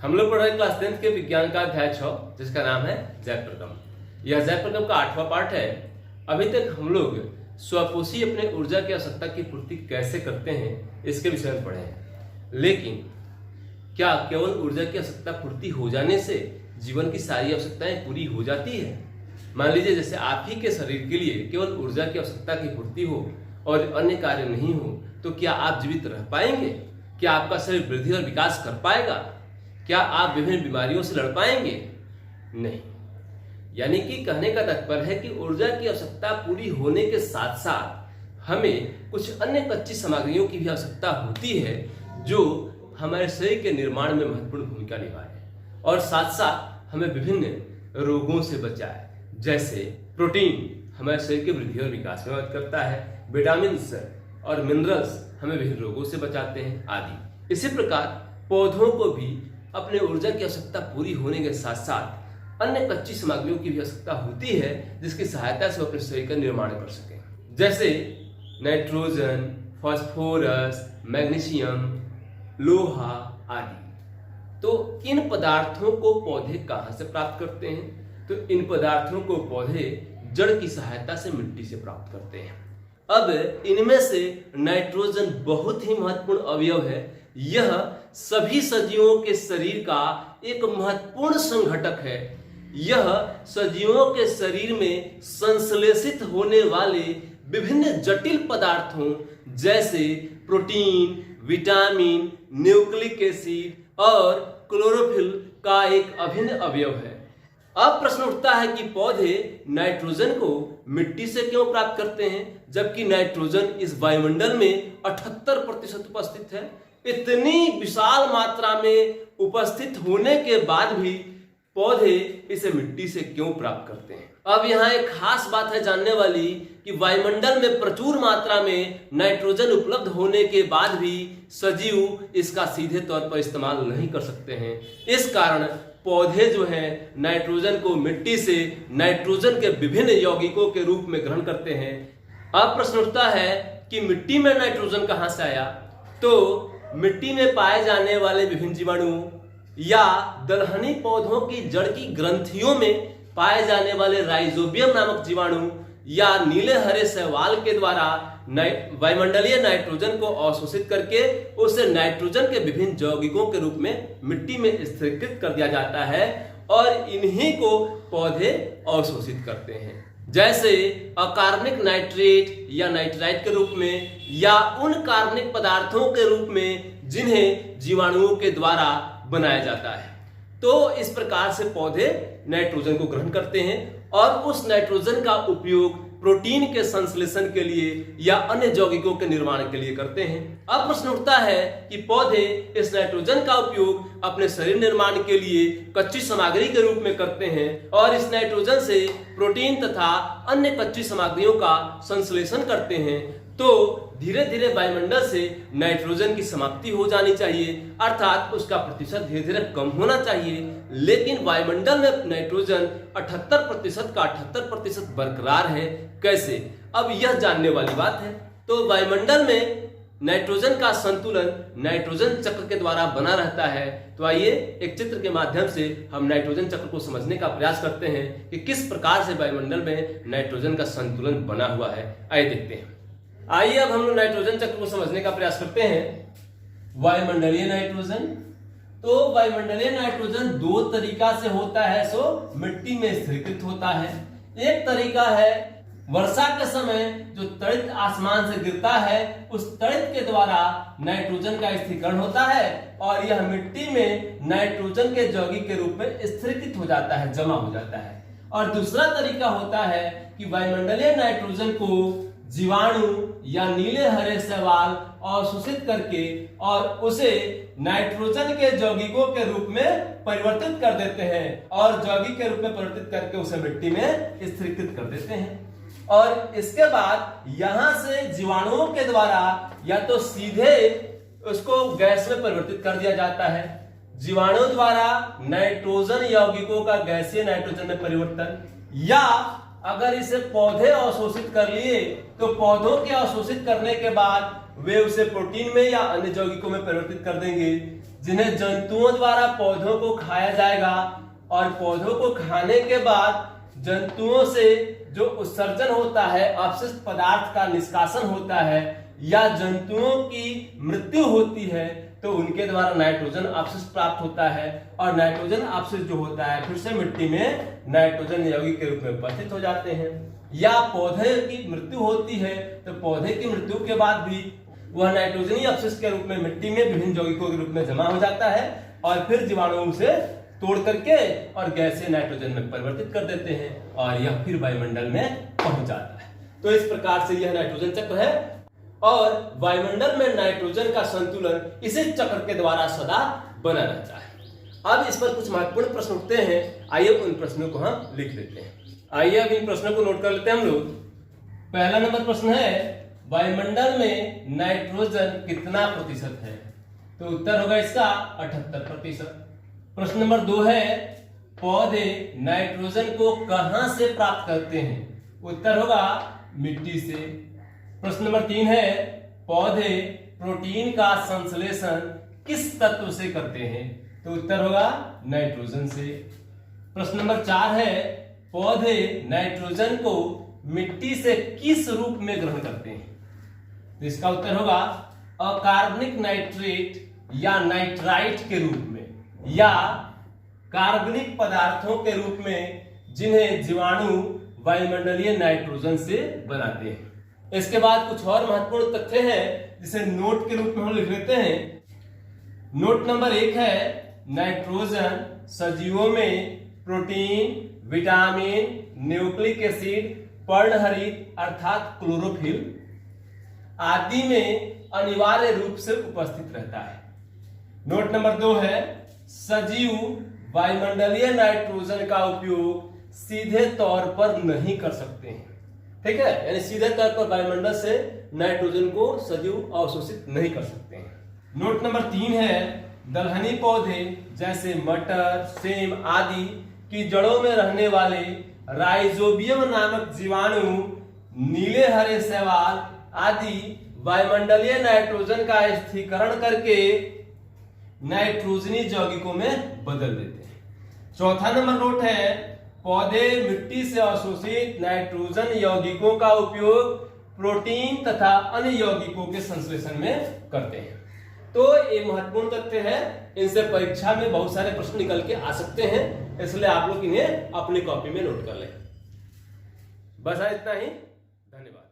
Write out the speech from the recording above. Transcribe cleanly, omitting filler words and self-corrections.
हम लोग पढ़ रहे क्लास 10 के विज्ञान का अध्याय 6 जिसका नाम है जैव-प्रगम। यह जैव-प्रगम का 8वां पार्ट है। अभी तक हम लोग स्वपोषी अपने ऊर्जा की आवश्यकता की पूर्ति कैसे करते हैं इसके विषय में पढ़े हैं। लेकिन क्या केवल ऊर्जा की आवश्यकता पूर्ति हो जाने से जीवन की सारी आवश्यकताएं पूरी हो जाती है? मान लीजिए जैसे आप ही के शरीर के लिए केवल ऊर्जा की आवश्यकता की पूर्ति हो और अन्य कार्य नहीं हो तो क्या आप जीवित रह पाएंगे? क्या आपका शरीर वृद्धि और विकास कर पाएगा? क्या आप विभिन्न बीमारियों से लड़ पाएंगे? नहीं। यानी कि कहने का तात्पर्य है कि ऊर्जा की आवश्यकता पूरी होने के साथ साथ हमें कुछ अन्य कच्ची सामग्रियों की भी आवश्यकता होती है जो हमारे शरीर के निर्माण में महत्वपूर्ण भूमिका निभाए और साथ साथ हमें विभिन्न रोगों से बचाए। जैसे प्रोटीन हमारे शरीर के वृद्धि और विकास में मदद करता है, विटामिन और मिनरल्स हमें विभिन्न रोगों से बचाते हैं आदि। इसी प्रकार पौधों को भी अपने ऊर्जा की आवश्यकता पूरी होने के साथ साथ अन्य कच्ची सामग्रियों की भी आवश्यकता होती है जिसकी सहायता से वो अपने शरीर का निर्माण कर सकें। जैसे नाइट्रोजन, फास्फोरस, मैग्नीशियम, लोहा आदि। तो इन पदार्थों को पौधे कहाँ से प्राप्त करते हैं? तो इन पदार्थों को पौधे जड़ की सहायता से मिट्टी से प्राप्त करते हैं। अब इनमें से नाइट्रोजन बहुत ही महत्वपूर्ण अवयव है। यह सभी सजीवों के शरीर का एक महत्वपूर्ण संघटक है। यह सजीवों के शरीर में संश्लेषित होने वाले विभिन्न जटिल पदार्थों जैसे प्रोटीन, विटामिन, न्यूक्लिक एसिड और क्लोरोफिल का एक अभिन्न अवयव है। अब प्रश्न उठता है कि पौधे नाइट्रोजन को मिट्टी से क्यों प्राप्त करते हैं जबकि नाइट्रोजन इस वायुमंडल में 78% उपस्थित है। इतनी विशाल मात्रा में उपस्थित होने के बाद भी पौधे इसे मिट्टी से क्यों प्राप्त करते हैं? अब यहाँ एक खास बात है जानने वाली कि वायुमंडल में प्रचुर मात्रा में नाइट्रोजन उपलब्ध होने के बाद भी सजीव इसका सीधे तौर पर इस्तेमाल नहीं कर सकते हैं। इस कारण पौधे जो हैं नाइट्रोजन को मिट्टी से नाइट्रोजन के विभिन्न यौगिकों के रूप में ग्रहण करते हैं। अब प्रश्न उठता है कि मिट्टी में नाइट्रोजन कहां से आया? तो मिट्टी में पाए जाने वाले विभिन्न जीवाणुओं या दलहनी पौधों की जड़ की ग्रंथियों में पाए जाने वाले राइजोबियम नामक जीवाणु या नीले हरे शैवाल के द्वारा वायुमंडलीय नाइट्रोजन को अवशोषित करके उसे नाइट्रोजन के विभिन्न यौगिकों के रूप में मिट्टी में स्थिरीकृत कर दिया जाता है और इन्हीं को पौधे अवशोषित करते हैं। जैसे अकार्बनिक नाइट्रेट या नाइट्राइट के रूप में या उन कार्बनिक पदार्थों के रूप में जिन्हें जीवाणुओं के द्वारा बनाया जाता है। तो इस प्रकार से पौधे नाइट्रोजन को ग्रहण करते हैं और उस नाइट्रोजन का उपयोग प्रोटीन के संश्लेषण के लिए या अन्य यौगिकों के निर्माण के लिए करते हैं। अब प्रश्न उठता है कि पौधे इस नाइट्रोजन का उपयोग अपने शरीर निर्माण के लिए कच्ची सामग्री के रूप में करते हैं और इस नाइट्रोजन से प्रोटीन तथा अन्य कच्ची सामग्रियों का संश्लेषण करते हैं। तो धीरे धीरे वायुमंडल से नाइट्रोजन की समाप्ति हो जानी चाहिए, अर्थात उसका प्रतिशत धीरे धीरे कम होना चाहिए। लेकिन वायुमंडल में नाइट्रोजन 78% का 78% बरकरार है। कैसे? अब यह जानने वाली बात है। तो वायुमंडल में नाइट्रोजन का संतुलन नाइट्रोजन चक्र के द्वारा बना रहता है। तो आइए एक चित्र के माध्यम से हम नाइट्रोजन चक्र को समझने का प्रयास करते हैं कि किस प्रकार से वायुमंडल में नाइट्रोजन का संतुलन बना हुआ है। आइए देखते हैं। आइए अब हम लोग नाइट्रोजन चक्र को समझने का प्रयास करते हैं। वायुमंडलीय नाइट्रोजन। तो वायुमंडलीय नाइट्रोजन दो तरीका से होता है। सो मिट्टी में स्थिरीकृत होता है। एक तरीका है वर्षा के समय जो तड़ित आसमान से गिरता है उस तड़ित के द्वारा नाइट्रोजन का स्थिरीकरण होता है और यह मिट्टी में नाइट्रोजन के यौगिक के रूप में स्थिरीकृत हो जाता है, जमा हो जाता है। और दूसरा तरीका होता है कि वायुमंडलीय नाइट्रोजन को जीवाणु या नीले हरे शैवाल अवशोषित करके और उसे नाइट्रोजन के यौगिकों के रूप में परिवर्तित कर देते हैं और यौगिक के रूप में परिवर्तित करके उसे मिट्टी में स्थिरीकृत कर देते हैं। और इसके बाद यहां से जीवाणुओं के द्वारा या तो सीधे उसको गैस में परिवर्तित कर दिया जाता है, जीवाणु द्वारा नाइट्रोजन यौगिकों का गैसीय नाइट्रोजन में परिवर्तन, या अगर इसे पौधे अवशोषित कर लिए तो पौधों के अवशोषित करने के बाद वे उसे प्रोटीन में या अन्य यौगिकों में परिवर्तित कर देंगे, जिन्हें जंतुओं द्वारा पौधों को खाया जाएगा। और पौधों को खाने के बाद जंतुओं से जो उत्सर्जन होता है, अपशिष्ट पदार्थ का निष्कासन होता है या जंतुओं की मृत्यु होती है, तो उनके द्वारा नाइट्रोजन अपशिष्ट प्राप्त होता है। और नाइट्रोजन अपशिष्ट जो होता है फिर से मिट्टी में नाइट्रोजन यौगिक के रूप में उपस्थित हो जाते हैं। या पौधे की मृत्यु होती है तो पौधे की मृत्यु के बाद भी वह नाइट्रोजनी अपशिष्ट के रूप में मिट्टी में विभिन्न यौगिकों के रूप में जमा हो जाता है और फिर जीवाणु उसे तोड़ करके और गैस से नाइट्रोजन में परिवर्तित कर देते हैं और यह फिर वायुमंडल में पहुंच जाता है। तो इस प्रकार से यह नाइट्रोजन चक्र है और वायुमंडल में नाइट्रोजन का संतुलन इसी चक्र के द्वारा सदा बना रहता है। अब इस पर कुछ महत्वपूर्ण प्रश्न उठते हैं, आइए उन प्रश्नों को हम लिख लेते हैं। आइए अब इन प्रश्नों को नोट कर लेते हैं हम लोग। पहला नंबर प्रश्न है, वायुमंडल में नाइट्रोजन कितना प्रतिशत है? तो उत्तर होगा इसका 78%। प्रश्न नंबर 2 है, पौधे नाइट्रोजन को कहां से प्राप्त करते हैं? उत्तर होगा मिट्टी से। प्रश्न नंबर 3 है, पौधे प्रोटीन का संश्लेषण किस तत्व से करते हैं? तो उत्तर होगा नाइट्रोजन से। प्रश्न नंबर 4 है, पौधे नाइट्रोजन को मिट्टी से किस रूप में ग्रहण करते हैं? तो इसका उत्तर होगा अकार्बनिक नाइट्रेट या नाइट्राइट के रूप में या कार्बनिक पदार्थों के रूप में, जिन्हें जीवाणु वायुमंडलीय नाइट्रोजन से बनाते हैं। इसके बाद कुछ और महत्वपूर्ण तथ्य हैं जिसे नोट के रूप में हम लिख लेते हैं। नोट नंबर 1 है, नाइट्रोजन सजीवों में प्रोटीन, विटामिन, न्यूक्लिक एसिड, पर्णहरित अर्थात क्लोरोफिल आदि में अनिवार्य रूप से उपस्थित रहता है। नोट नंबर 2 है, सजीव वायुमंडलीय नाइट्रोजन का उपयोग सीधे तौर पर नहीं कर सकते हैं। ठीक है, यानी सीधे तौर पर वायुमंडल से नाइट्रोजन को सजीव अवशोषित नहीं कर सकते हैं। नोट नंबर 3 है, दलहनी पौधे जैसे मटर, सेम आदि की जड़ों में रहने वाले राइजोबियम नामक जीवाणु, नीले हरे शैवाल आदि वायुमंडलीय नाइट्रोजन का स्थिरीकरण करके नाइट्रोजनी यौगिकों में बदल देते हैं। चौथा नंबर नोट है, पौधे मिट्टी से अवशोषित नाइट्रोजन यौगिकों का उपयोग प्रोटीन तथा अन्य यौगिकों के संश्लेषण में करते हैं। तो ये महत्वपूर्ण तथ्य है, इनसे परीक्षा में बहुत सारे प्रश्न निकल के आ सकते हैं, इसलिए आप लोग इन्हें अपनी कॉपी में नोट कर लें। बस इतना ही, धन्यवाद।